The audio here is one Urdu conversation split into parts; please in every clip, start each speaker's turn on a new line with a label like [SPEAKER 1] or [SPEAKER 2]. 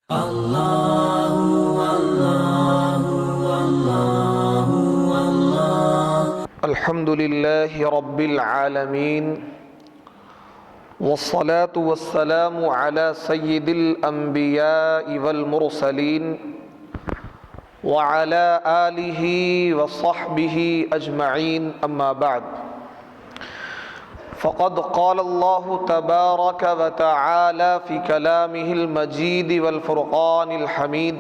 [SPEAKER 1] الحمد لله رب العالمين والصلاة والسلام على سيد الأنبياء والمرسلين وعلى آله وصحبه أجمعين أما بعد فقد قال الله تبارك وتعالى في كلامه المجيد والفرقان الحميد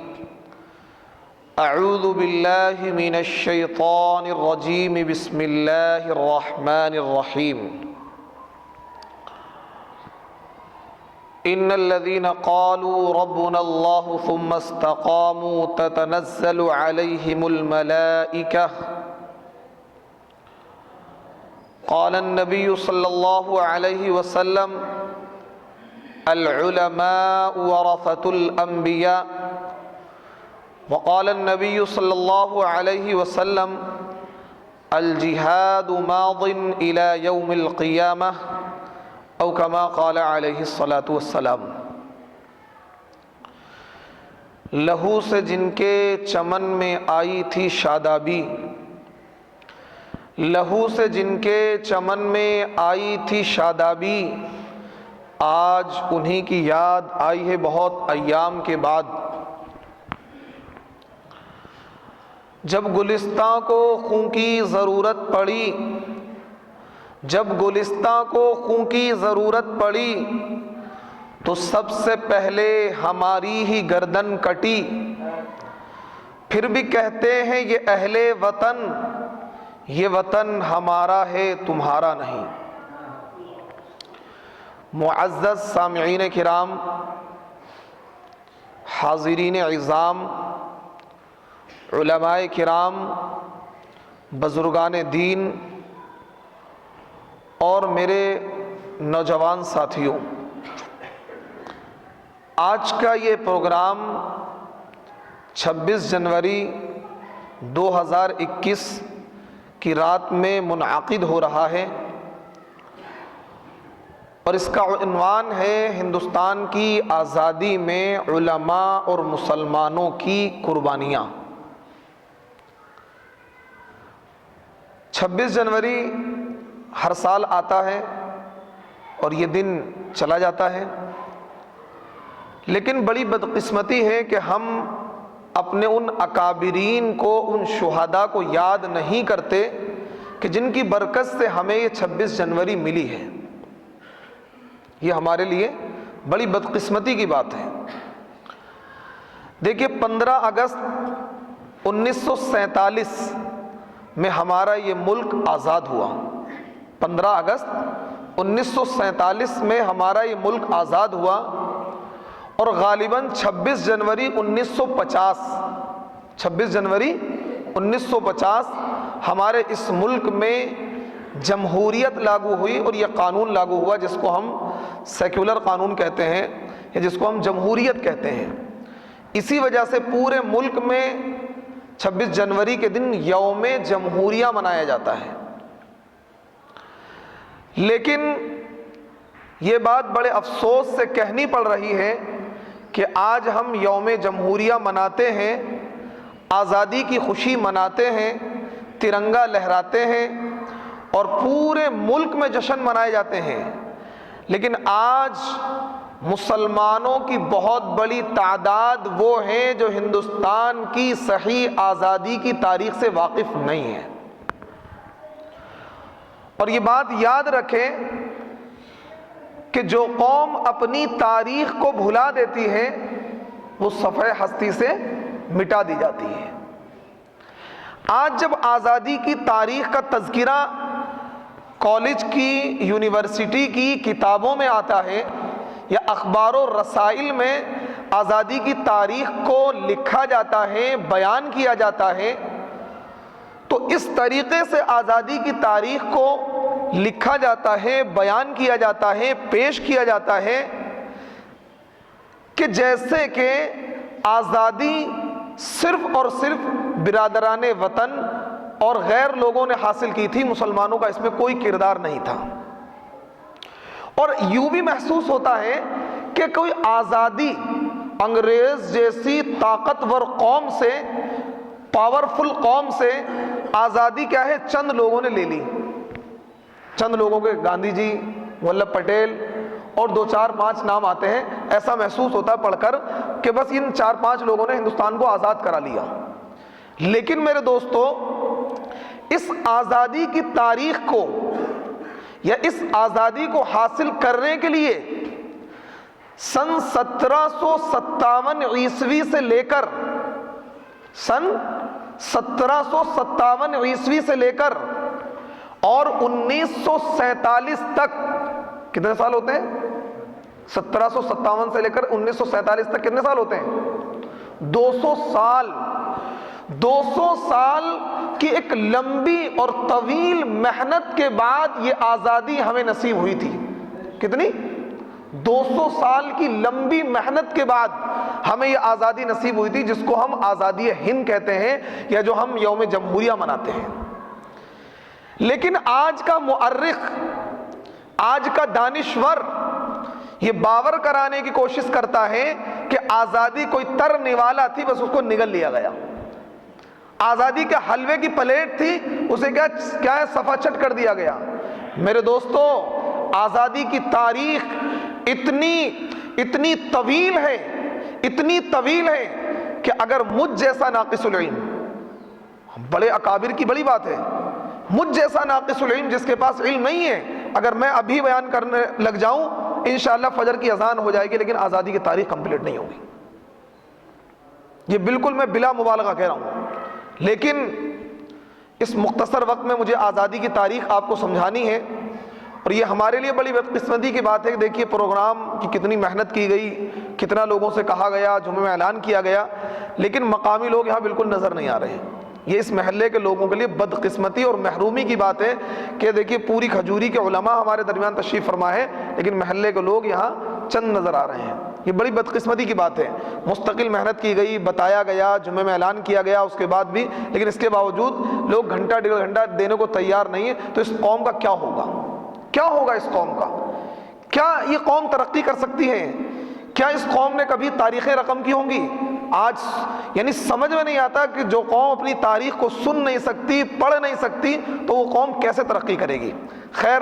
[SPEAKER 1] أعوذ بالله من الشيطان الرجيم بسم الله الرحمن الرحيم إن الذين قالوا ربنا الله ثم استقاموا تتنزل عليهم الملائكة قال النبي صلى الله عليه وسلم العلماء ورثة الأنبياء وقال النبي صلى الله عليه وسلم الجهاد ماض إلى يوم القيامة او كما قال علیہ الصلاۃ والسلام۔ لہو سے جن کے چمن میں آئی تھی شادابی، لہو سے جن کے چمن میں آئی تھی شادابی، آج انہی کی یاد آئی ہے بہت ایام کے بعد۔ جب گلستاں کو خون کی ضرورت پڑی، جب گلستاں کو خون کی ضرورت پڑی تو سب سے پہلے ہماری ہی گردن کٹی۔ پھر بھی کہتے ہیں یہ اہل وطن، یہ وطن ہمارا ہے تمہارا نہیں۔ معزز سامعین کرام، حاضرین عظام، علماء کرام، بزرگان دین اور میرے نوجوان ساتھیوں، آج کا یہ پروگرام 26 جنوری 2021 کی رات میں منعقد ہو رہا ہے، اور اس کا عنوان ہے ہندوستان کی آزادی میں علماء اور مسلمانوں کی قربانیاں۔ 26 جنوری ہر سال آتا ہے اور یہ دن چلا جاتا ہے، لیکن بڑی بدقسمتی ہے کہ ہم اپنے ان اکابرین کو، ان شہداء کو یاد نہیں کرتے کہ جن کی برکت سے ہمیں یہ 26 جنوری ملی ہے۔ یہ ہمارے لیے بڑی بدقسمتی کی بات ہے۔ دیکھیے 15 اگست 1947 میں ہمارا یہ ملک آزاد ہوا۔ 15 اگست 1947 میں ہمارا یہ ملک آزاد ہوا، اور غالباً 26 جنوری 1950 ہمارے اس ملک میں جمہوریت لاگو ہوئی، اور یہ قانون لاگو ہوا جس کو ہم سیکولر قانون کہتے ہیں، یا جس کو ہم جمہوریت کہتے ہیں۔ اسی وجہ سے پورے ملک میں 26 جنوری کے دن یوم جمہوریہ منایا جاتا ہے۔ لیکن یہ بات بڑے افسوس سے کہنی پڑ رہی ہے کہ آج ہم یوم جمہوریہ مناتے ہیں، آزادی کی خوشی مناتے ہیں، ترنگا لہراتے ہیں، اور پورے ملک میں جشن منائے جاتے ہیں، لیکن آج مسلمانوں کی بہت بڑی تعداد وہ ہیں جو ہندوستان کی صحیح آزادی کی تاریخ سے واقف نہیں ہیں۔ اور یہ بات یاد رکھیں کہ جو قوم اپنی تاریخ کو بھلا دیتی ہے وہ صفحہ ہستی سے مٹا دی جاتی ہے۔ آج جب آزادی کی تاریخ کا تذکرہ کالج کی، یونیورسٹی کی کتابوں میں آتا ہے، یا اخبار و رسائل میں آزادی کی تاریخ کو لکھا جاتا ہے، بیان کیا جاتا ہے، تو اس طریقے سے آزادی کی تاریخ کو لکھا جاتا ہے، بیان کیا جاتا ہے، پیش کیا جاتا ہے کہ جیسے کہ آزادی صرف اور صرف برادران وطن اور غیر لوگوں نے حاصل کی تھی، مسلمانوں کا اس میں کوئی کردار نہیں تھا۔ اور یوں بھی محسوس ہوتا ہے کہ کوئی آزادی انگریز جیسی طاقتور قوم سے، پاورفل قوم سے آزادی کیا ہے چند لوگوں نے لے لی، چند لوگوں کے، گاندھی جی، ولبھ پٹیل اور 2-4-5 نام آتے ہیں. ایسا محسوس ہوتا ہے پڑھ کر کہ بس ان 4-5 لوگوں نے ہندوستان کو آزاد کرا لیا. لیکن میرے دوستو، اس آزادی کی تاریخ کو یا اس آزادی کو حاصل کرنے کے لیے سن 1757 عیسوی سے لے کر سن 1757 عیسوی سے لے کر اور 1947 تک، کتنے سال ہوتے ہیں؟ 1757 سے لے کر 1947 تک کتنے سال ہوتے ہیں؟ 200 سال. 200 سال کی ایک لمبی اور طویل محنت کے بعد یہ آزادی ہمیں نصیب ہوئی تھی. کتنی؟ 200 سال کی لمبی محنت کے بعد ہمیں یہ آزادی نصیب ہوئی تھی، جس کو ہم آزادی ہند کہتے ہیں یا جو ہم یوم جمہوریہ مناتے ہیں. لیکن آج کا مؤرخ، آج کا دانشور یہ باور کرانے کی کوشش کرتا ہے کہ آزادی کوئی تر نوالا تھی، بس اس کو نگل لیا گیا. آزادی کے حلوے کی پلیٹ تھی، اسے کیا ہے صفحہ چٹ کر دیا گیا. میرے دوستو، آزادی کی تاریخ اتنی طویل ہے، اتنی طویل ہے کہ اگر مجھ جیسا ناقص العلم، بڑے اکابر کی بڑی بات ہے، مجھ جیسا ناقص العلم جس کے پاس علم نہیں ہے، اگر میں ابھی بیان کرنے لگ جاؤں انشاءاللہ فجر کی اذان ہو جائے گی، لیکن آزادی کی تاریخ کمپلیٹ نہیں ہوگی. یہ بالکل میں بلا مبالغہ کہہ رہا ہوں. لیکن اس مختصر وقت میں مجھے آزادی کی تاریخ آپ کو سمجھانی ہے، اور یہ ہمارے لیے بڑی بدقسمتی کی بات ہے کہ دیکھیے پروگرام کی کتنی محنت کی گئی، کتنا لوگوں سے کہا گیا، جمعے میں اعلان کیا گیا، لیکن مقامی لوگ یہاں بالکل نظر نہیں آ رہے. یہ اس محلے کے لوگوں کے لیے بدقسمتی اور محرومی کی بات ہے کہ دیکھیے پوری کھجوری کے علماء ہمارے درمیان تشریف فرما ہے، لیکن محلے کے لوگ یہاں چند نظر آ رہے ہیں. یہ بڑی بدقسمتی کی بات ہے. مستقل محنت کی گئی، بتایا گیا، جمعے میں اعلان کیا گیا، اس کے بعد بھی، لیکن اس کے باوجود لوگ گھنٹہ 1.5 گھنٹہ دینے کو تیار نہیں ہے. تو اس قوم کا کیا ہوگا؟ کیا ہوگا اس قوم کا؟ کیا یہ قوم ترقی کر سکتی ہے؟ کیا اس قوم نے کبھی تاریخیں رقم کی ہوں گی؟ آج یعنی سمجھ میں نہیں آتا کہ جو قوم اپنی تاریخ کو سن نہیں سکتی، پڑھ نہیں سکتی، تو وہ قوم کیسے ترقی کرے گی؟ خیر،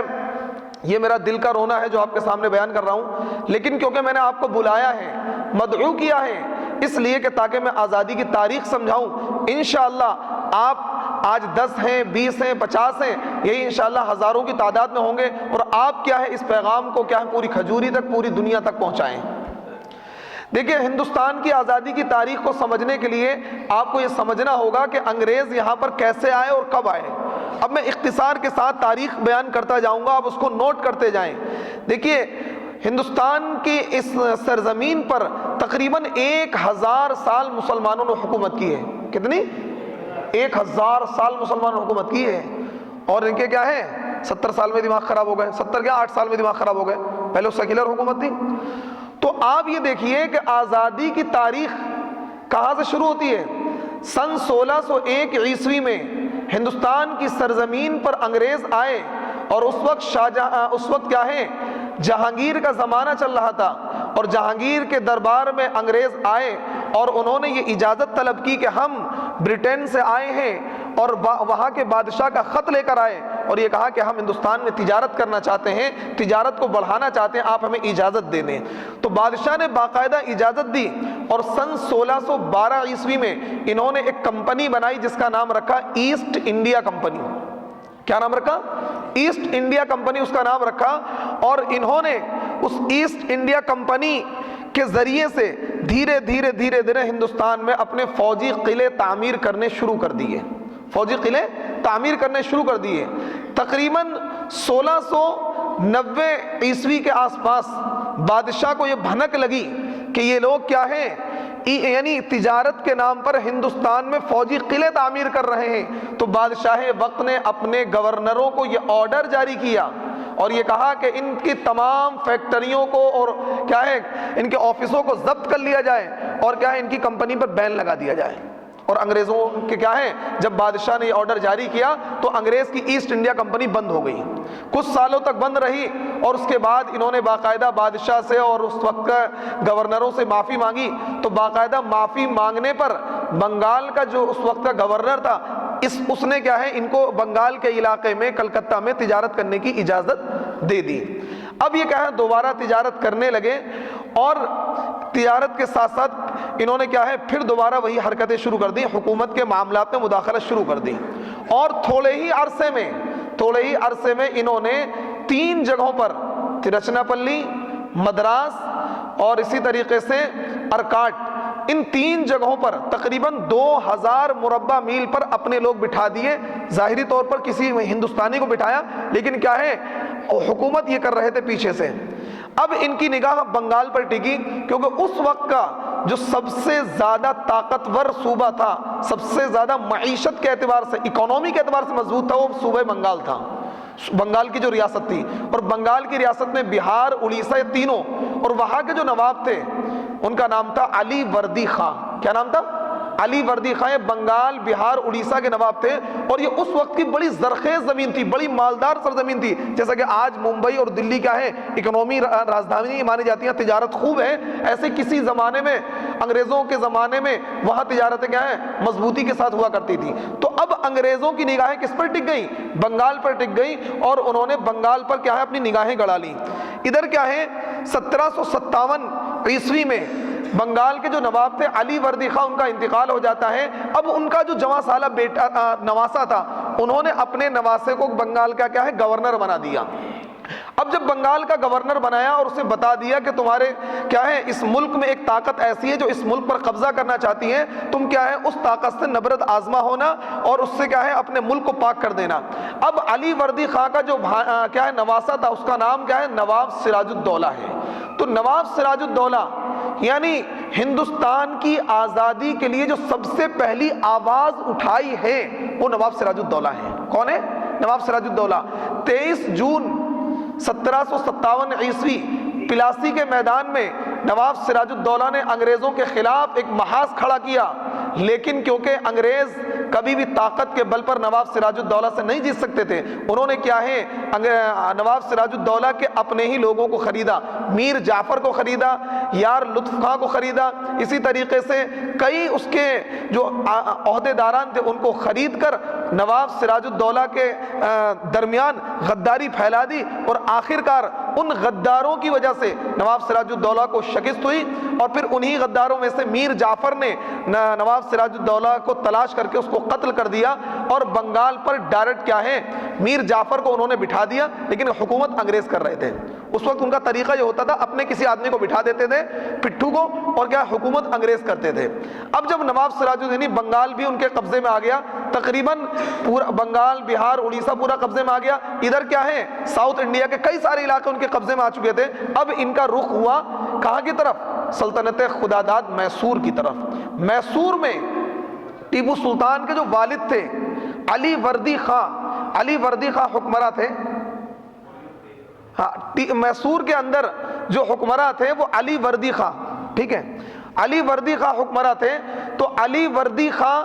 [SPEAKER 1] یہ میرا دل کا رونا ہے جو آپ کے سامنے بیان کر رہا ہوں، لیکن کیونکہ میں نے آپ کو بلایا ہے، مدعو کیا ہے، اس لیے کہ تاکہ میں آزادی کی تاریخ سمجھاؤں. انشاءاللہ آپ آج 10 ہیں، 20 ہیں، 50 ہیں، یہی انشاءاللہ ہزاروں کی تعداد میں ہوں گے، اور آپ کیا ہے اس پیغام کو کیا ہے پوری کھجوری تک، پوری دنیا تک پہنچائیں. دیکھیں، ہندوستان کی آزادی کی تاریخ کو سمجھنے کے لیے آپ کو یہ سمجھنا ہوگا کہ انگریز یہاں پر کیسے آئے اور کب آئے. اب میں اختصار کے ساتھ تاریخ بیان کرتا جاؤں گا، آپ اس کو نوٹ کرتے جائیں. دیکھیے، ہندوستان کی اس سرزمین پر تقریباً 1000 سال مسلمانوں نے حکومت کی ہے. کتنی؟ 1000 سال مسلمانوں نے حکومت کی ہے. اور ان کے کیا ہے 70 سال میں دماغ خراب ہو گئے، 8 سال میں دماغ خراب ہو گئے. پہلے سیکولر حکومت تھی. تو آپ یہ دیکھیے کہ آزادی کی تاریخ کہاں سے شروع ہوتی ہے؟ سن 1601 عیسوی میں ہندوستان کی سرزمین پر انگریز آئے، اور اس وقت کیا ہے جہانگیر کا زمانہ چل رہا تھا، اور جہانگیر کے دربار میں انگریز آئے اور انہوں نے یہ اجازت طلب کی کہ ہم برٹین سے آئے ہیں، اور وہاں کے بادشاہ کا خط لے کر آئے، اور یہ کہا کہ ہم ہندوستان میں تجارت کرنا چاہتے ہیں، تجارت کو بڑھانا چاہتے ہیں، آپ ہمیں اجازت دے دیں. تو بادشاہ نے باقاعدہ اجازت دی، اور سن 1612 عیسوی میں انہوں نے ایک کمپنی بنائی جس کا نام رکھا ایسٹ انڈیا کمپنی. کیا نام رکھا؟ ایسٹ انڈیا کمپنی اس کا نام رکھا. اور انہوں نے اس ایسٹ انڈیا کمپنی کے ذریعے سے دھیرے دھیرے ہندوستان میں اپنے فوجی قلعے تعمیر کرنے شروع کر دیے. فوجی قلعے تعمیر کرنے شروع کر دیے. تقریباً 1690 عیسوی کے آس پاس بادشاہ کو یہ بھنک لگی کہ یہ لوگ کیا ہیں، یعنی تجارت کے نام پر ہندوستان میں فوجی قلعے تعمیر کر رہے ہیں. تو بادشاہ وقت نے اپنے گورنروں کو یہ آرڈر جاری کیا اور یہ کہا کہ ان کی تمام فیکٹریوں کو اور کیا ہے ان کے آفسوں کو ضبط کر لیا جائے، اور کیا ہے ان کی کمپنی پر بین لگا دیا جائے. اور انگریزوں کے کیا ہے، جب بادشاہ نے یہ آرڈر جاری کیا تو انگریز کی ایسٹ انڈیا کمپنی بند ہو گئی، کچھ سالوں تک بند رہی، اور اس کے بعد انہوں نے باقاعدہ بادشاہ سے اور اس وقت گورنروں سے معافی مانگی، تو باقاعدہ معافی مانگنے پر بنگال کا جو اس وقت کا گورنر تھا اس نے کیا ہے ان کو بنگال کے علاقے میں کلکتہ میں تجارت کرنے کی اجازت دے دی۔ اب یہ کیا ہے دوبارہ تجارت کرنے لگے، اور تجارت کے ساتھ ساتھ انہوں نے کیا ہے پھر دوبارہ وہی حرکتیں شروع کر دی، حکومت کے معاملات میں مداخلت شروع کر دی، اور تھوڑے ہی عرصے میں انہوں نے 3 جگہوں پر، ترچناپلی، مدراس اور اسی طریقے سے ارکاٹ، ان 3 جگہوں پر تقریباً 2000 مربع میل پر اپنے لوگ بٹھا دیے۔ ظاہری طور پر کسی ہندوستانی کو بٹھایا، لیکن کیا ہے حکومت یہ کر رہے تھے پیچھے سے۔ اب ان کی نگاہ بنگال پر ٹکی، کیونکہ اس وقت کا جو سب سے زیادہ طاقتور صوبہ تھا، سب سے زیادہ معیشت کے اعتبار سے، اکانومی کے اعتبار سے مضبوط تھا، وہ صوبہ بنگال تھا، بنگال کی جو ریاست تھی۔ اور بنگال کی ریاست میں بہار، اڑیسہ، یہ تینوں، اور وہاں کے جو نواب تھے ان کا نام تھا علی وردی خان۔ کیا نام تھا؟ علی وردی خان۔ یہ بنگال، بہار، اڑیسہ کے نواب تھے، اور یہ اس وقت کی بڑی زرخیز زمین تھی، بڑی مالدار سرزمین تھی، جیسا کہ آج ممبئی اور دلی کیا ہے اکنومی راجدھانی مانی جاتی ہیں، تجارت خوب ہے، ایسے کسی زمانے میں انگریزوں کے زمانے میں وہاں تجارتیں کیا ہے مضبوطی کے ساتھ ہوا کرتی تھی۔ تو اب انگریزوں کی نگاہیں کس پر ٹک گئیں؟ بنگال پر ٹک گئیں، اور انہوں نے بنگال پر کیا ہے اپنی نگاہیں گڑا لیں۔ ادھر کیا ہے 1757 عیسوی میں بنگال کے جو نواب تھے علی وردی خان، ان کا انتقال ہو جاتا ہے۔ اب ان کا جو جواں سالہ بیٹا نواسا تھا، انہوں نے اپنے نواسے کو بنگال کا کیا ہے گورنر بنا دیا۔ اب جب بنگال کا گورنر بنایا اور اسے بتا دیا کہ تمہارے کیا ہے اس ملک میں ایک طاقت ایسی ہے جو اس ملک پر قبضہ کرنا چاہتی ہے، تم کیا ہے اس طاقت سے نبرد آزما ہونا اور اس سے کیا ہے اپنے ملک کو پاک کر دینا۔ اب علی وردی خان کا جو کیا ہے نواسا تھا، اس کا نام کیا ہے نواب سراج الدولہ ہے۔ تو نواب سراج الدولہ یعنی ہندوستان کی آزادی کے لیے جو سب سے پہلی آواز اٹھائی ہے وہ نواب سراج الدولہ ہے۔ کون ہے؟ نواب سراج الدولہ۔ 23 جون 1757 عیسوی پلاسی کے میدان میں نواب سراج الدولہ نے انگریزوں کے خلاف ایک محاذ کھڑا کیا، لیکن کیونکہ انگریز کبھی بھی طاقت کے بل پر نواب سراج الدولہ سے نہیں جیت سکتے تھے، انہوں نے کیا ہے نواب سراج الدولہ کے اپنے ہی لوگوں کو خریدا، میر جعفر کو خریدا، یار لطف خان کو خریدا، اسی طریقے سے کئی اس کے جو عہدے داران تھے ان کو خرید کر نواب سراج الدولہ کے درمیان غداری پھیلا دی، اور آخرکار ان غداروں کی وجہ سے نواب سراج الدولہ کو شکست ہوئی، اور پھر انہی غداروں میں سے میر جعفر نے نواب سراج الدولہ کو تلاش کر کے اس کو قتل کر دیا، اور بنگال پر ڈائریکٹ کیا ہے میر جعفر کو انہوں نے بٹھا دیا، لیکن حکومت انگریز کر رہے تھے۔ اس وقت ان کا طریقہ یہ ہوتا تھا اپنے کسی آدمی کو بٹھا دیتے تھے پٹھو کو، اور کیا حکومت انگریز کرتے تھے۔ اب جب نواب سراج الدین بنگال بھی ان کے قبضے میں آ گیا، تقریباً پورا بنگال، بہار، اڑیسہ پورا قبضے میں آ گیا، ادھر کیا ہے ساؤتھ انڈیا کے کئی سارے علاقے ان کے قبضے میں آ چکے تھے۔ اب ان کا رخ ہوا کہاں کی طرف؟ سلطنت خداداد میسور کی طرف۔ میسور میں ٹیپو سلطان کے جو والد تھے علی وردی خان حکمراں تھے۔ ہاں، میسور کے اندر جو حکمراں تھے وہ علی وردی خان، ٹھیک ہے، علی وردی خان حکمراں تھے۔ تو علی وردی خان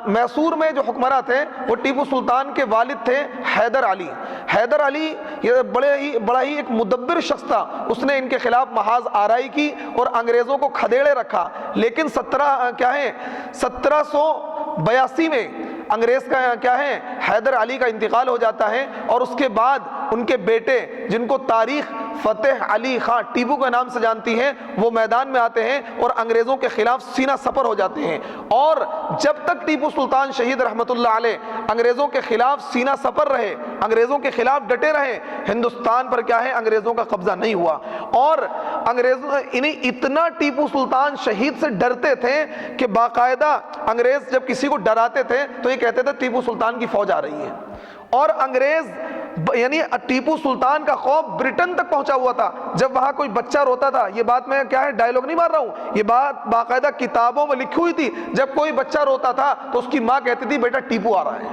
[SPEAKER 1] میسور میں جو حکمراں تھے وہ ٹیپو سلطان کے والد تھے حیدر علی۔ حیدر علی یہ بڑا ہی ایک مدبر شخص تھا، اس نے ان کے خلاف محاذ آرائی کی اور انگریزوں کو کھدیڑے رکھا، لیکن 1782 میں انگریز کا کیا ہے حیدر علی کا انتقال ہو جاتا ہے، اور اس کے بعد ان کے بیٹے جن کو تاریخ فتح علی خان ٹیپو کے نام سے جانتی ہے وہ میدان میں آتے ہیں اور انگریزوں کے خلاف سینہ سپر ہو جاتے ہیں۔ اور جب تک ٹیپو سلطان شہید رحمت اللہ علیہ انگریزوں کے خلاف سینہ سپر رہے، انگریزوں کے خلاف ڈٹے رہے، ہندوستان پر کیا ہے انگریزوں کا قبضہ نہیں ہوا۔ اور انگریزوں اتنا ٹیپو سلطان شہید سے ڈرتے تھے کہ باقاعدہ انگریز جب کسی کو ڈراتے تھے تو یہ کہتے تھے ٹیپو سلطان کی فوج آ رہی ہے، اور انگریز یعنی ٹیپو سلطان کا خوف برٹن تک پہنچا ہوا تھا۔ جب وہاں کوئی بچہ روتا تھا، یہ بات میں کیا ہے ڈائیلاگ نہیں مار رہا ہوں، یہ بات باقاعدہ کتابوں میں لکھی ہوئی تھی، جب کوئی بچہ روتا تھا تو اس کی ماں کہتی تھی بیٹا ٹیپو آ رہا ہے،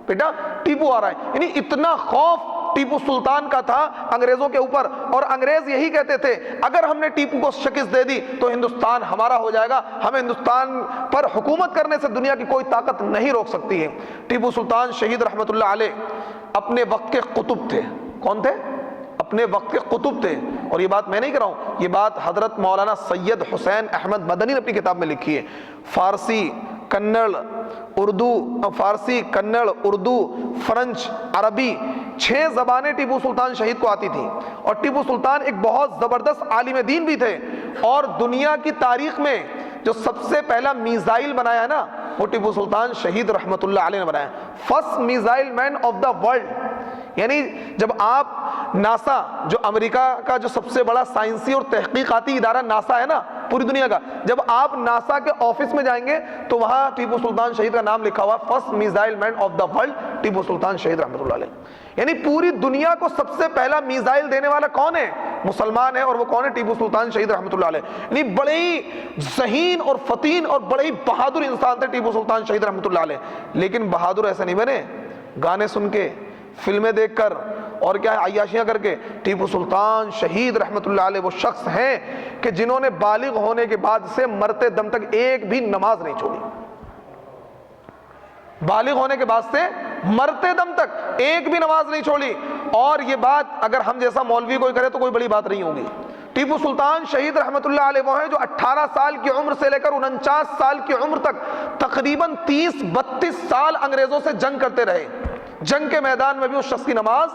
[SPEAKER 1] بیٹا ٹیپو آ رہا ہے، یعنی اتنا خوف ٹیپو سلطان کا تھا انگریزوں کے اوپر، اور انگریز یہی کہتے تھے اگر ہم نے ٹیپو کو شکست دے دی تو ہندوستان ہمارا ہو جائے گا، ہمیں ہندوستان پر حکومت کرنے سے دنیا کی کوئی طاقت نہیں روک سکتی ہے۔ ٹیپو سلطان شہید رحمۃ اللہ علیہ اپنے وقت کے قطب تھے۔ کون تھے؟ اپنے وقت کے قطب تھے، اور یہ بات میں نہیں کہہ رہا ہوں، یہ بات حضرت مولانا سید حسین احمد مدنی نے اپنی کتاب میں لکھی ہے۔ فارسی، کنڑ، اردو، فرنچ، عربی 6 زبانیں ٹیپو سلطان شہید کو آتی تھیں، اور ٹیپو سلطان ایک بہت زبردست عالم دین بھی تھے، اور دنیا کی تاریخ میں جو سب سے پہلا میزائل بنایا ہے نا وہ ٹیپو سلطان شہید رحمۃ اللہ علیہ نے بنایا، first missile man of the world. یعنی جب آپ ناسا، جو امریکہ کا جو سب سے بڑا سائنسی اور تحقیقاتی ادارہ ناسا ہے نا پوری دنیا کا، جب آپ ناسا کے آفس میں جائیں گے تو وہاں ٹیپو سلطان شہید کا نام لکھا ہوا، first missile man of the world Tipu Sultan شہید رحمۃ اللہ علیہ۔ یعنی پوری دنیا کو سب سے پہلا میزائل دینے والا کون ہے؟ مسلمان ہے، اور وہ کون ہے؟ ٹیپو سلطان شہید رحمۃ اللہ علیہ۔ یعنی بڑے ہی ذہین اور فتین اور بڑے ہی بہادر انسان تھے ٹیپو سلطان شہید رحمۃ اللہ علیہ، لیکن بہادر ایسے نہیں بنے گانے سن کے، فلمیں دیکھ کر اور کیا ہے عیاشیاں کر کے۔ ٹیپو سلطان شہید رحمۃ اللہ علیہ وہ شخص ہیں کہ جنہوں نے بالغ ہونے کے بعد سے مرتے دم تک ایک بھی نماز نہیں چھوڑی، بالغ ہونے کے بعد سے مرتے دم تک ایک بھی نماز نہیں چھوڑی، اور یہ بات اگر ہم جیسا مولوی کوئی کرے تو کوئی بڑی بات نہیں ہوگی۔ ٹیپو سلطان شہید رحمۃ اللہ علیہ وہ ہیں جو 18 سال کی عمر سے لے کر 49 سال کی عمر تک تقریباً 30-32 سال انگریزوں سے جنگ کرتے رہے، جنگ کے میدان میں بھی اس شخص کی نماز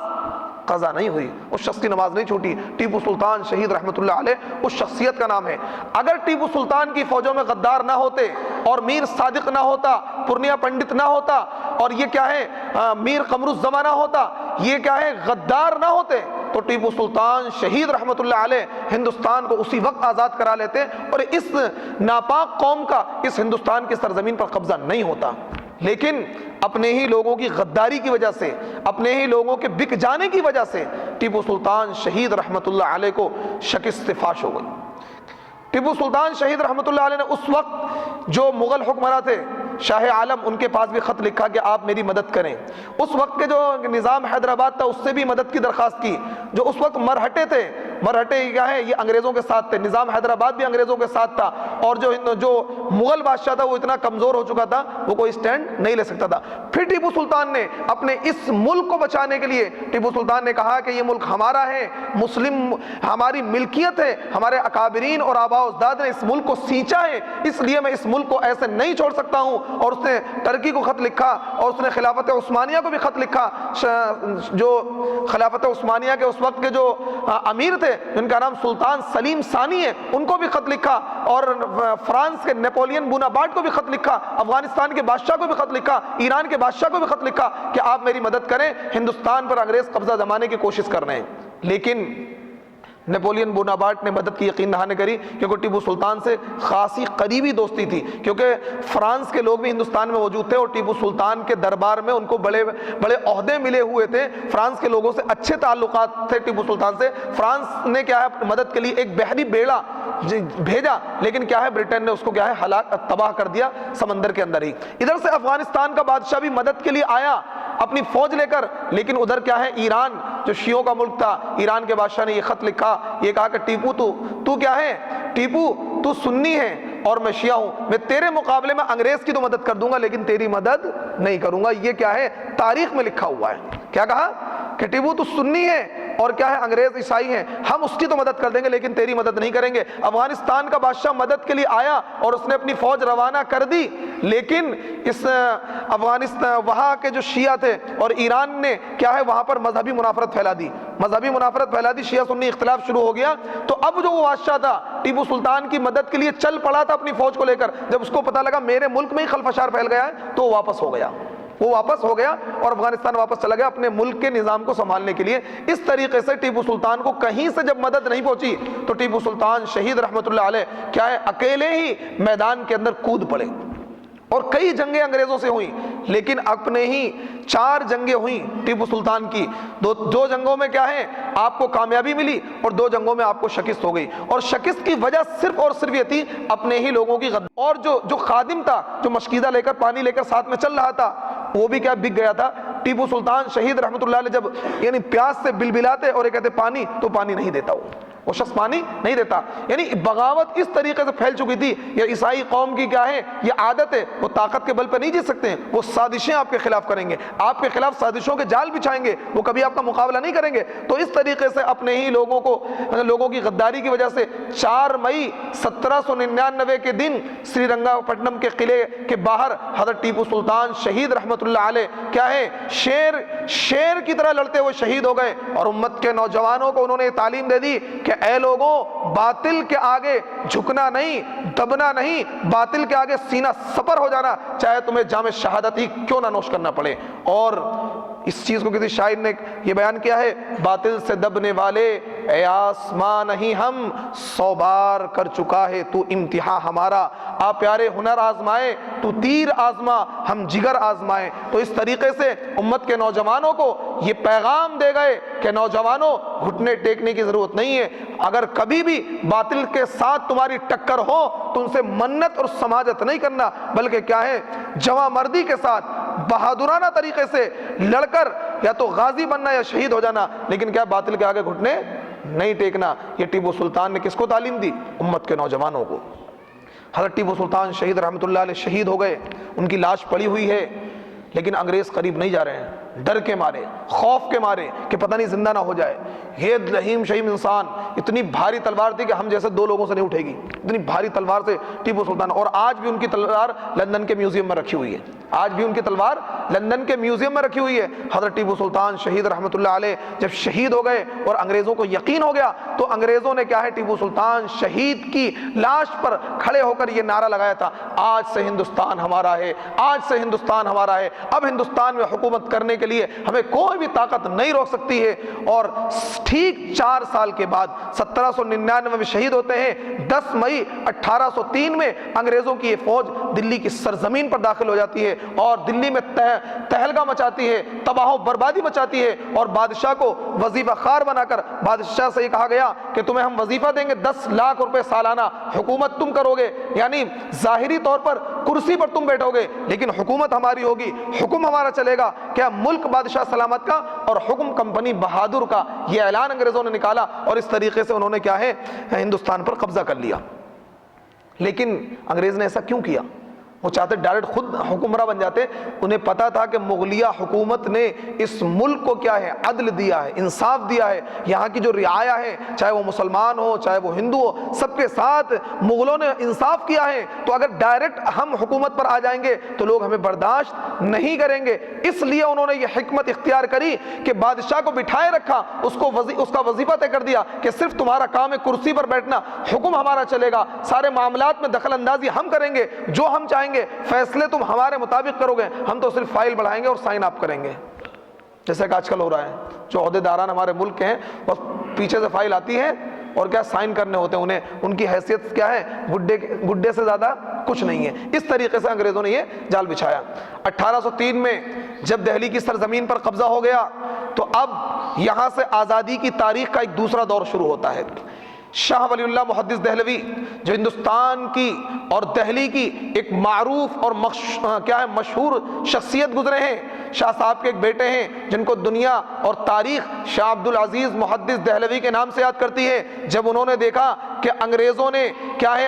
[SPEAKER 1] قضا نہیں ہوئی، اس شخص کی نماز نہیں چھوٹی۔ ٹیپو سلطان شہید رحمۃ اللہ علیہ اس شخصیت کا نام ہے۔ اگر ٹیپو سلطان کی فوجوں میں غدار نہ ہوتے، اور میر صادق نہ ہوتا، پورنیا پنڈت نہ ہوتا، اور یہ کیا ہے میر قمر الزماں نہ ہوتا، یہ کیا ہے غدار نہ ہوتے، تو ٹیپو سلطان شہید رحمۃ اللہ علیہ ہندوستان کو اسی وقت آزاد کرا لیتے، اور اس ناپاک قوم کا اس ہندوستان کی سرزمین پر قبضہ نہیں ہوتا۔ لیکن اپنے ہی لوگوں کی غداری کی وجہ سے، اپنے ہی لوگوں کے بک جانے کی وجہ سے ٹیپو سلطان شہید رحمۃ اللہ علیہ کو شکست فاش ہو گئی۔ ٹیپو سلطان شہید رحمۃ اللہ علیہ نے اس وقت جو مغل حکمراں تھے، شاہ عالم، ان کے پاس بھی خط لکھا کہ آپ میری مدد کریں۔ اس وقت کے جو نظام حیدرآباد تھا اس سے بھی مدد کی درخواست کی۔ جو اس وقت مرہٹے تھے، مرہٹے کیا ہے، یہ انگریزوں کے ساتھ تھے، نظام حیدرآباد بھی انگریزوں کے ساتھ تھا، اور جو مغل بادشاہ تھا وہ اتنا کمزور ہو چکا تھا، وہ کوئی اسٹینڈ نہیں لے سکتا تھا۔ پھر ٹیپو سلطان نے اپنے اس ملک کو بچانے کے لیے، ٹیپو سلطان نے کہا کہ یہ ملک ہمارا ہے، مسلم ہماری ملکیت ہے، ہمارے اکابرین اور آباء و اجداد نے اس ملک کو سینچا ہے، اس لیے میں اس ملک کو ایسے نہیں چھوڑ سکتا ہوں۔ اور اس نے ترکی کو خط لکھا، اور اس نے خلافت عثمانیہ کو بھی خط لکھا۔ جو خلافت عثمانیہ کے اس وقت کے جو امیر تھے، جن کا نام سلطان سلیم ثانی ہے، ان کو بھی خط لکھا، اور فرانس کے نیپولین بوناپارٹ کو بھی خط لکھا، افغانستان کے بادشاہ کو بھی خط لکھا، ایران کے بادشاہ کو بھی خط لکھا کہ آپ میری مدد کریں، ہندوستان پر انگریز قبضہ جمانے کی کوشش کر رہے ہیں۔ لیکن نیپولین بوناپارٹ نے مدد کی یقین نہ کری، کیونکہ ٹیپو سلطان سے خاصی قریبی دوستی تھی، کیونکہ فرانس کے لوگ بھی ہندوستان میں موجود تھے، اور ٹیپو سلطان کے دربار میں ان کو بڑے بڑے عہدے ملے ہوئے تھے، فرانس کے لوگوں سے اچھے تعلقات تھے ٹیپو سلطان سے۔ فرانس نے کیا ہے مدد کے لیے ایک بحری بیڑا بھیجا، لیکن کیا ہے برٹن نے اس کو کیا ہے ہلاک تباہ کر دیا سمندر کے اندر ہی۔ ادھر سے افغانستان کا بادشاہ بھی مدد کے لیے آیا اپنی فوج لے کر، لیکن ادھر کیا ہے ایران جو شیعوں کا ملک تھا، ایران کے بادشاہ نے یہ خط لکھا، یہ کہا کہ ٹیپو تو کیا ہے، ٹیپو تو سنی ہے اور میں شیعہ ہوں، میں تیرے مقابلے میں انگریز کی تو مدد کر دوں گا لیکن تیری مدد نہیں کروں گا۔ یہ کیا ہے تاریخ میں لکھا ہوا ہے۔ کیا کہا کہ ٹیپو تو سنی ہے اور کیا ہے انگریز عیسائی ہیں، ہم اس کی تو مدد کر دیں گے لیکن تیری مدد نہیں کریں گے۔ افغانستان کا بادشاہ مدد کے لیے آیا اور اس نے اپنی فوج روانہ کر دی، لیکن اس افغانستان وہاں کے جو شیعہ تھے اور ایران نے کیا ہے وہاں پر مذہبی منافرت پھیلا دی، مذہبی منافرت پھیلا دی، شیعہ سنی اختلاف شروع ہو گیا۔ تو اب جو وہ بادشاہ تھا ٹیپو سلطان کی مدد کے لیے چل پڑا تھا اپنی فوج کو لے کر، جب اس کو پتہ لگا میرے ملک میں ہی خلفشار پھیل گیا ہے تو وہ واپس ہو گیا، وہ واپس ہو گیا اور افغانستان واپس چلا گیا اپنے ملک کے نظام کو سنبھالنے کے لیے۔ اس طریقے سے ٹیپو سلطان کو کہیں سے جب مدد نہیں پہنچی تو ٹیپو سلطان شہید رحمۃ اللہ علیہ کیا ہے اکیلے ہی میدان کے اندر کود پڑے، اور کئی جنگیں انگریزوں سے ہوئیں، لیکن اپنے ہی 4 جنگیں ہوئیں ٹیپو سلطان کی۔ دو جنگوں میں کیا ہے آپ کو کامیابی ملی اور 2 جنگوں میں آپ کو شکست ہو گئی، اور شکست کی وجہ صرف اور صرف یہ تھی اپنے ہی لوگوں کی غداری۔ اور جو خادم تھا جو مشکیزہ لے کر پانی لے کر ساتھ میں چل رہا تھا وہ بھی کیا بک گیا تھا ٹیپو سلطان شہید رحمۃ اللہ علیہ جب یعنی پیاس سے بلبلاتے اور یہ کہتے پانی، تو پانی نہیں دیتا وہ شخص پانی نہیں دیتا. یعنی بغاوت اس طریقے سے پھیل چکی تھی. یہ عیسائی قوم کی کیا ہے، یہ عادت ہے، وہ طاقت کے بل پہ نہیں جیت سکتے ہیں، وہ سازشیں آپ کے خلاف کریں گے، آپ کے خلاف سازشوں کے جال بچھائیں گے، وہ کبھی آپ کا مقابلہ نہیں کریں گے. تو اس طریقے سے اپنے ہی لوگوں کی غداری کی وجہ سے 4 مئی 1799 کے دن سری رنگا پٹنم کے قلعے کے باہر حضرت ٹیپو سلطان شہید رحمۃ اللہ علیہ کیا ہے، شیر کی طرح لڑتے ہوئے شہید ہو گئے. اور امت کے نوجوانوں کو انہوں نے تعلیم دے دی کہ اے لوگوں، باطل کے آگے جھکنا نہیں، دبنا نہیں، باطل کے آگے سینہ سپر ہو جانا، چاہے تمہیں جام شہادت ہی کیوں نہ نوش کرنا پڑے. اور اس چیز کو کسی شاعر نے یہ بیان کیا ہے، باطل سے دبنے والے اے آسمان نہیں ہم 100 بار کر چکا ہے تو امتحان ہمارا. آپ پیارے ہنر آزمائے تو تیر آزما، ہم جگر آزمائے. تو اس طریقے سے امت کے نوجوانوں کو یہ پیغام دے گئے کہ نوجوانوں، گھٹنے ٹیکنے کی ضرورت نہیں ہے. اگر کبھی بھی باطل کے ساتھ تمہاری ٹکر ہو تو ان سے منت اور سماجت نہیں کرنا، بلکہ کیا ہے، جواں مردی کے ساتھ بہادرانہ طریقے سے لڑ کر یا تو غازی بننا یا شہید ہو جانا، لیکن کیا باطل کے آگے گھٹنے نہیں ٹیکنا. یہ ٹیپو سلطان نے کس کو تعلیم دی؟ امت کے نوجوانوں کو. حضرت ٹیپو سلطان شہید رحمۃ اللہ علیہ شہید ہو گئے، ان کی لاش پڑی ہوئی ہے، لیکن انگریز قریب نہیں جا رہے ہیں، ڈر کے مارے، خوف کے مارے کہ پتہ نہیں زندہ نہ ہو جائے. یہ رحیم شہیم انسان، اتنی بھاری تلوار تھی کہ ہم جیسے 2 لوگوں سے نہیں اٹھے گی، اتنی بھاری تلوار سے ٹیپو سلطان. اور آج بھی ان کی تلوار لندن کے میوزیم میں رکھی ہوئی ہے، آج بھی ان کی تلوار لندن کے میوزیم میں رکھی ہوئی ہے. حضرت ٹیپو سلطان شہید رحمۃ اللہ علیہ جب شہید ہو گئے اور انگریزوں کو یقین ہو گیا، تو انگریزوں نے کیا ہے، ٹیپو سلطان شہید کی لاش پر کھڑے ہو کر یہ نعرہ لگایا تھا، آج سے ہندوستان ہمارا ہے، آج سے ہندوستان ہمارا ہے. اب ہندوستان میں حکومت کرنے کے لیے ہمیں کوئی بھی طاقت نہیں روک سکتی ہے. اور ٹھیک 4 سال کے بعد 1799 میں شہید ہوتے ہیں. 10 مئی 1803 میں انگریزوں کی یہ فوج دلی کی سرزمین پر داخل ہو جاتی ہے اور دلی میں تہلکہ مچاتی ہے، تباہ و بربادی مچاتی ہے. اور بادشاہ کو وظیفہ خوار بنا کر بادشاہ سے یہ کہا گیا کہ تمہیں ہم وظیفہ دیں گے، 10 لاکھ روپے سالانہ، حکومت تم کرو گے. یعنی ظاہری طور پر کرسی پر تم بیٹھو گے، لیکن حکومت ہماری ہوگی، حکم ہمارا چلے گا. کیا ملک بادشاہ سلامت کا اور حکم کمپنی بہادر کا، یہ اعلان انگریزوں نے نکالا. اور اس طریقے سے انہوں نے کیا ہے، ہندوستان پر قبضہ کر لیا. لیکن انگریز نے ایسا کیوں کیا؟ وہ چاہتے ڈائریکٹ خود حکمراں بن جاتے. انہیں پتا تھا کہ مغلیہ حکومت نے اس ملک کو کیا ہے، عدل دیا ہے، انصاف دیا ہے. یہاں کی جو رعایا ہے، چاہے وہ مسلمان ہو چاہے وہ ہندو ہو، سب کے ساتھ مغلوں نے انصاف کیا ہے. تو اگر ڈائریکٹ ہم حکومت پر آ جائیں گے تو لوگ ہمیں برداشت نہیں کریں گے. اس لیے انہوں نے یہ حکمت اختیار کری کہ بادشاہ کو بٹھائے رکھا، اس کا وظیفہ طے کر دیا کہ صرف تمہارا کام ہے کرسی پر بیٹھنا، حکم ہمارا چلے گا، سارے معاملات میں دخل اندازی ہم کریں گے، جو ہم چاہیں گے فیصلے تم ہمارے مطابق کرو گے، ہم تو صرف فائل بڑھائیں گے اور سائن آپ کریں گے. جیسے کہ آج کل ہو رہا ہے، جو عہدیداران ہمارے ملک کے ہیں بس پیچھے سے فائل آتی ہے اور کیا سائن کرنے ہوتے ہیں انہیں، ان کی حیثیت کیا ہے، گڈے سے زیادہ کچھ نہیں ہے. اس طریقے سے انگریزوں نے یہ جال بچھایا. 1803 میں جب دہلی کی سرزمین پر قبضہ ہو گیا تو اب یہاں سے آزادی کی تاریخ کا ایک دوسرا دور شروع ہوتا ہے. شاہ ولی اللہ محدث دہلوی جو ہندوستان کی اور دہلی کی ایک معروف اور مشہور شخصیت گزرے ہیں. شاہ صاحب کے ایک بیٹے ہیں جن کو دنیا اور تاریخ شاہ عبد العزیز محدث دہلوی کے نام سے یاد کرتی ہے. جب انہوں نے دیکھا کہ انگریزوں نے کیا ہے،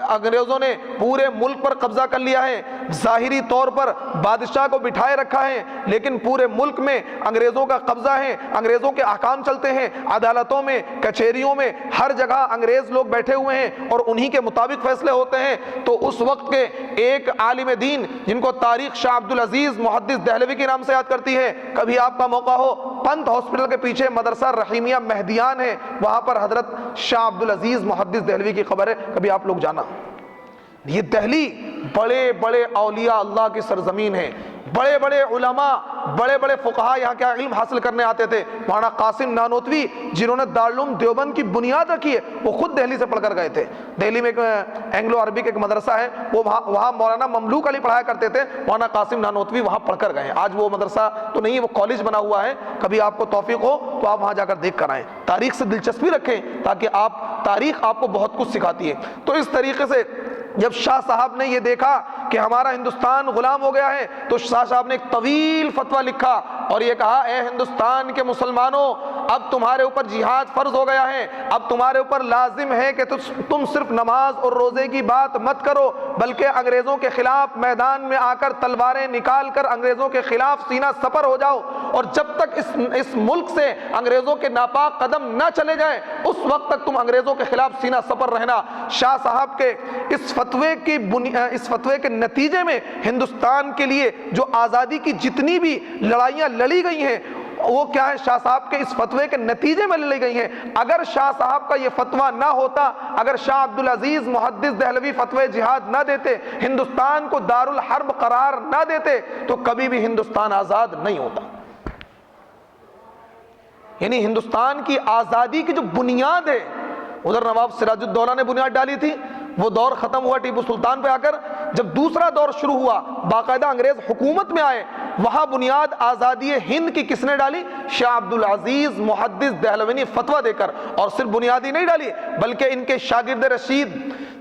[SPEAKER 1] انگریزوں نے پورے ملک پر قبضہ کر لیا ہے، ظاہری طور پر بادشاہ کو بٹھائے رکھا ہے، لیکن پورے ملک میں انگریزوں کا قبضہ ہے، انگریزوں کے احکام چلتے ہیں، عدالتوں میں، کچہریوں میں، ہر جگہ انگریز لوگ بیٹھے ہوئے ہیں اور انہی کے مطابق فیصلے ہوتے ہیں. تو اس وقت کے ایک عالم دین جن کو تاریخ شاہ عبد العزیز محدث دہلوی کے نام سے یاد کرتی ہے، کبھی آپ کا موقع ہو پنت ہاسپٹل کے پیچھے مدرسہ رحیمیہ مہدیان ہے، وہاں پر حضرت شاہ عبد العزیز محدث دہلوی کی قبر ہے، کبھی آپ لوگ جانا. یہ دہلی بڑے بڑے اولیاء اللہ کی سرزمین ہے، بڑے بڑے علماء، بڑے بڑے فقہاء یہاں کیا علم حاصل کرنے آتے تھے. مولانا قاسم نانوتوی جنہوں نے دارالعلوم دیوبند کی بنیاد رکھی ہے، وہ خود دہلی سے پڑھ کر گئے تھے. دہلی میں ایک اینگلو عربک ایک مدرسہ ہے، وہ وہاں مولانا مملوک علی پڑھایا کرتے تھے، مولانا قاسم نانوتوی وہاں پڑھ کر گئے. آج وہ مدرسہ تو نہیں ہے، وہ کالج بنا ہوا ہے. کبھی آپ کو توفیق ہو تو آپ وہاں جا کر دیکھ کر آئیں. تاریخ سے دلچسپی رکھیں تاکہ تاریخ آپ کو بہت کچھ سکھاتی ہے. تو اس طریقے سے جب شاہ صاحب نے یہ دیکھا کہ ہمارا ہندوستان غلام ہو گیا ہے تو شاہ صاحب نے ایک طویل فتویٰ لکھا اور یہ کہا اے ہندوستان کے مسلمانوں، اب تمہارے اوپر جہاد فرض ہو گیا ہے، اب تمہارے اوپر لازم ہے کہ تم صرف نماز اور روزے کی بات مت کرو، بلکہ انگریزوں کے خلاف میدان میں آ کر تلواریں نکال کر انگریزوں کے خلاف سینہ سپر ہو جاؤ، اور جب تک اس ملک سے انگریزوں کے ناپاک قدم نہ چلے جائیں اس وقت تک تم انگریزوں کے خلاف سینہ سپر رہنا۔ شاہ صاحب کے اس فتوے کے نتیجے میں ہندوستان کے لیے جو آزادی کی جتنی بھی لڑائیاں لڑی گئی ہیں وہ کیا ہے، شاہ صاحب کے اس فتوے کے نتیجے میں لڑی گئی ہیں۔ اگر شاہ صاحب کا یہ فتویٰ نہ ہوتا، اگر شاہ عبدالعزیز محدث دہلوی فتوے جہاد نہ دیتے، ہندوستان کو دارالحرب قرار نہ دیتے، تو کبھی بھی ہندوستان آزاد نہیں ہوتا۔ یعنی ہندوستان کی آزادی کی جو بنیاد ہے، ادھر نواب سراج الدولہ نے بنیاد ڈالی تھی، وہ دور ختم ہوا ٹیپو سلطان پہ آ کر، جب دوسرا دور شروع ہوا باقاعدہ انگریز حکومت میں آئے، وہاں بنیاد آزادی ہند کی کس نے ڈالی؟ شاہ عبدالعزیز محدث دہلوی نے فتویٰ دے کر، اور صرف بنیادی نہیں ڈالی بلکہ ان کے شاگرد رشید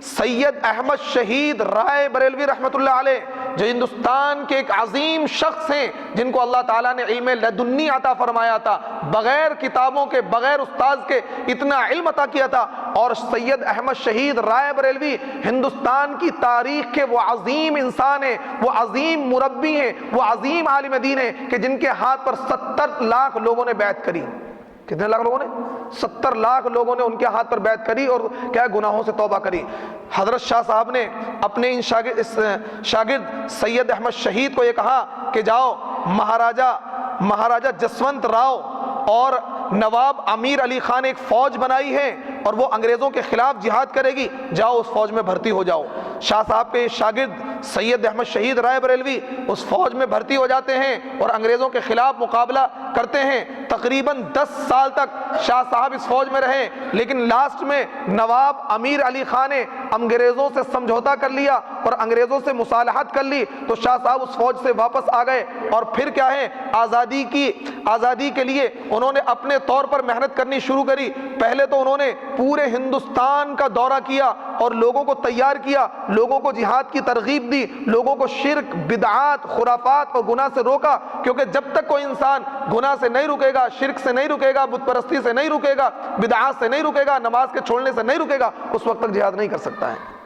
[SPEAKER 1] سید احمد شہید رائے بریلوی رحمۃ اللہ علیہ، جو ہندوستان کے ایک عظیم شخص ہیں جن کو اللہ تعالیٰ نے علم لدنی عطا فرمایا تھا، بغیر کتابوں کے بغیر استاذ کے اتنا علم عطا کیا تھا، اور سید احمد شہید رائے بریلوی ہندوستان کی تاریخ کے وہ عظیم انسان ہیں، وہ عظیم مربی ہیں، وہ عظیم عالم دین ہیں کہ جن کے ہاتھ پر 70 لاکھ لوگوں نے بیعت کری۔ کتنے لاکھ لوگوں نے؟ 70 لاکھ لوگوں نے ان کے ہاتھ پر بیعت کری اور کیا گناہوں سے توبہ کری۔ حضرت شاہ صاحب نے اپنے ان شاگرد سید احمد شہید کو یہ کہا کہ جاؤ مہاراجہ جسونت راؤ اور نواب امیر علی خان ایک فوج بنائی ہے اور وہ انگریزوں کے خلاف جہاد کرے گی، جاؤ اس فوج میں بھرتی ہو جاؤ۔ شاہ صاحب کے شاگرد سید احمد شہید رائے بریلوی اس فوج میں بھرتی ہو جاتے ہیں اور انگریزوں کے خلاف مقابلہ کرتے ہیں۔ تقریباً 10 سال تک شاہ صاحب اس فوج میں رہے، لیکن لاسٹ میں نواب امیر علی خان نے انگریزوں سے سمجھوتا کر لیا اور انگریزوں سے مصالحت کر لی، تو شاہ صاحب اس فوج سے واپس آ گئے، اور پھر کیا ہے، آزادی کے لیے انہوں نے اپنے طور پر محنت کرنی شروع کری۔ پہلے تو انہوں نے پورے ہندوستان کا دورہ کیا اور لوگوں کو تیار کیا، لوگوں کو جہاد کی ترغیب دی، لوگوں کو شرک، بدعات، خرافات اور گناہ سے روکا، کیونکہ جب تک کوئی انسان گناہ سے نہیں رکے گا، شرک سے نہیں رکے گا، بت پرستی سے نہیں رکے گا، بدعات سے نہیں رکے گا، نماز کے چھوڑنے سے نہیں رکے گا، اس وقت تک جہاد نہیں کر سکتا ہے۔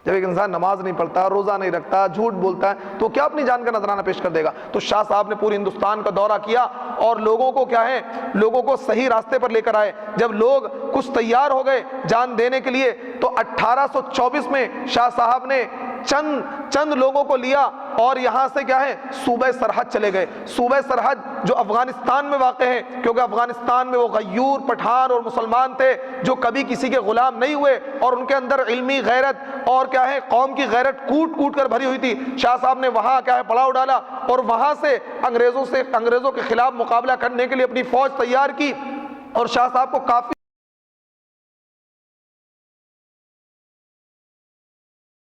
[SPEAKER 1] جب ایک انسان نماز نہیں پڑھتا، روزہ نہیں رکھتا، جھوٹ بولتا ہے، تو کیا اپنی جان کا نذرانہ پیش کر دے گا؟ تو شاہ صاحب نے پورے ہندوستان کا دورہ کیا اور لوگوں کو کیا ہے، لوگوں کو صحیح راستے پر لے کر آئے۔ جب لوگ کچھ تیار ہو گئے جان دینے کے لیے، تو 1824 میں شاہ صاحب نے چند لوگوں کو لیا اور یہاں سے کیا ہے، صوبہ سرحد چلے گئے۔ صوبہ سرحد جو افغانستان میں واقع ہے، کیونکہ افغانستان میں وہ غیور، پٹھان اور مسلمان تھے جو کبھی کسی کے غلام نہیں ہوئے، اور ان کے اندر علمی غیرت اور کیا ہے، قوم کی غیرت کوٹ کر بھری ہوئی تھی۔ شاہ صاحب نے وہاں کیا ہے، پڑاؤ ڈالا اور وہاں سے انگریزوں کے خلاف مقابلہ کرنے کے لیے اپنی فوج تیار کی، اور شاہ صاحب کو کافی